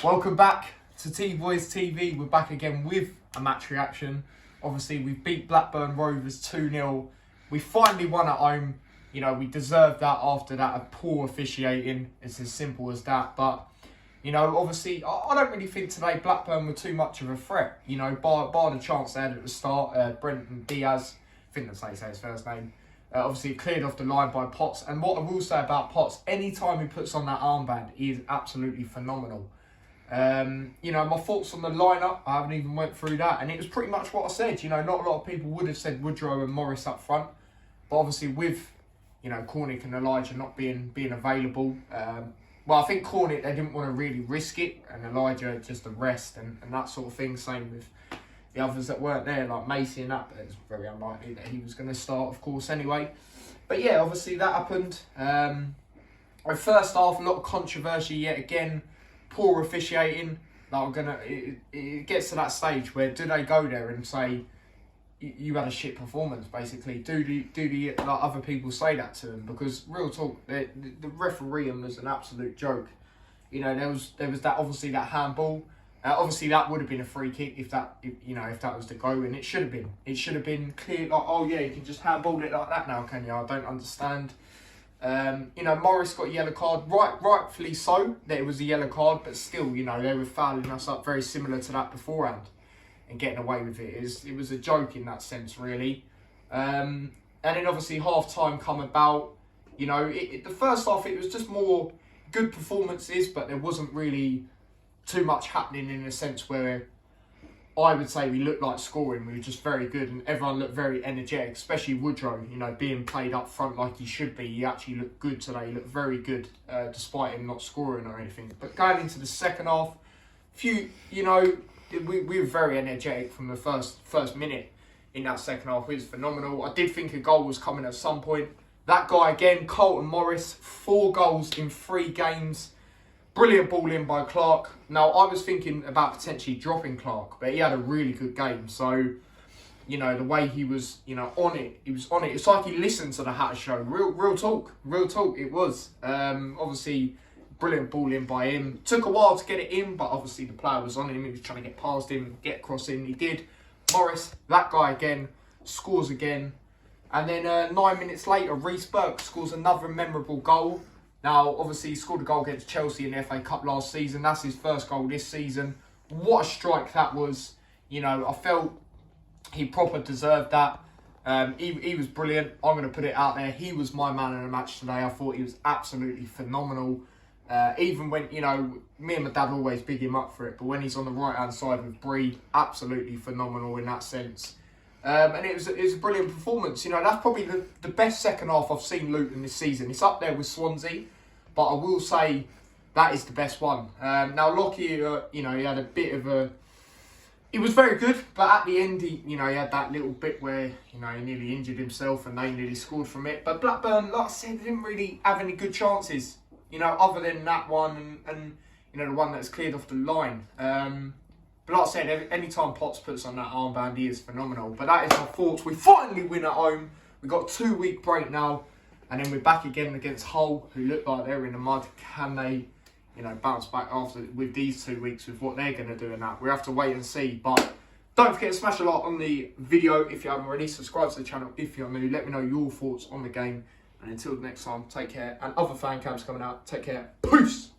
Welcome back to T-Boys TV. We're back again with a match reaction. Obviously, we beat Blackburn Rovers 2-0. We finally won at home. You know, we deserved that after that a poor officiating. It's as simple as that. But, you know, obviously, I don't really think today Blackburn were too much of a threat. You know, bar the chance they had at the start. Brenton Diaz, I think that's how you say his first name. Obviously, cleared off the line by Potts. And what I will say about Potts, anytime he puts on that armband, he is absolutely phenomenal. You know, my thoughts on the lineup, I haven't even went through that, and it was pretty much what I said. You know, not a lot of people would have said Woodrow and Morris up front, but obviously with, you know, Cornick and Elijah not being available, well, I think Cornick, they didn't want to really risk it, and Elijah just a rest and that sort of thing. Same with the others that weren't there, like Macy and that, but it's very unlikely that he was going to start, of course, anyway. But yeah, obviously that happened. First half, a lot of controversy yet again. Poor officiating. Like it gets to that stage where do they go there and say you had a shit performance? Basically, do the like other people say that to them? Because real talk, the refereeing was an absolute joke. You know, there was that obviously that handball. Obviously that would have been a free kick if that was to go, and it should have been. It should have been clear. Like, oh yeah, you can just handball it like that now, can you? I don't understand. You know, Morris got a yellow card, rightfully so, that it was a yellow card, but still, you know, they were fouling us up very similar to that beforehand and getting away with it. It was a joke in that sense, really. And then obviously half-time come about. You know, the first half, it was just more good performances, but there wasn't really too much happening in a sense where I would say we looked like scoring. We were just very good and everyone looked very energetic, especially Woodrow, you know, being played up front like he should be. He actually looked good today. He looked very good despite him not scoring or anything. But going into the second half, you know, we were very energetic from the first minute in that second half. It was phenomenal. I did think a goal was coming at some point. That guy again, Colton Morris, 4 goals in 3 games. Brilliant ball in by Clark. Now, I was thinking about potentially dropping Clark, but he had a really good game. So, you know, the way he was, you know, on it, he was on it. It's like he listened to the Hatter Show. Real talk, it was. Obviously, brilliant ball in by him. Took a while to get it in, but obviously the player was on him. He was trying to get past him, get across in. He did. Morris, that guy again, scores again. And then 9 minutes later, Reece Burke scores another memorable goal. Now, obviously, he scored a goal against Chelsea in the FA Cup last season. That's his first goal this season. What a strike that was. You know, I felt he proper deserved that. He was brilliant. I'm going to put it out there. He was my man in the match today. I thought he was absolutely phenomenal. Even when, you know, me and my dad always big him up for it. But when he's on the right-hand side with Bree, absolutely phenomenal in that sense. And it was a brilliant performance. You know, that's probably the best second half I've seen Luton this season. It's up there with Swansea, but I will say that is the best one. Now, Lockyer, you know, he had a bit of a... He was very good, but at the end, he had that little bit where, you know, he nearly injured himself and they nearly scored from it. But Blackburn, like I said, they didn't really have any good chances, you know, other than that one and you know, the one that's cleared off the line. But like I said, any time Potts puts on that armband, he is phenomenal. But that is our thoughts. We finally win at home. We've got a 2-week break now. And then we're back again against Hull, who look like they're in the mud. Can they, you know, bounce back after with these 2 weeks with what they're going to do in that? We have to wait and see. But don't forget to smash a like on the video if you haven't already. Subscribe to the channel if you're new. Let me know your thoughts on the game. And until the next time, take care. And other fan cams coming out, take care. Peace!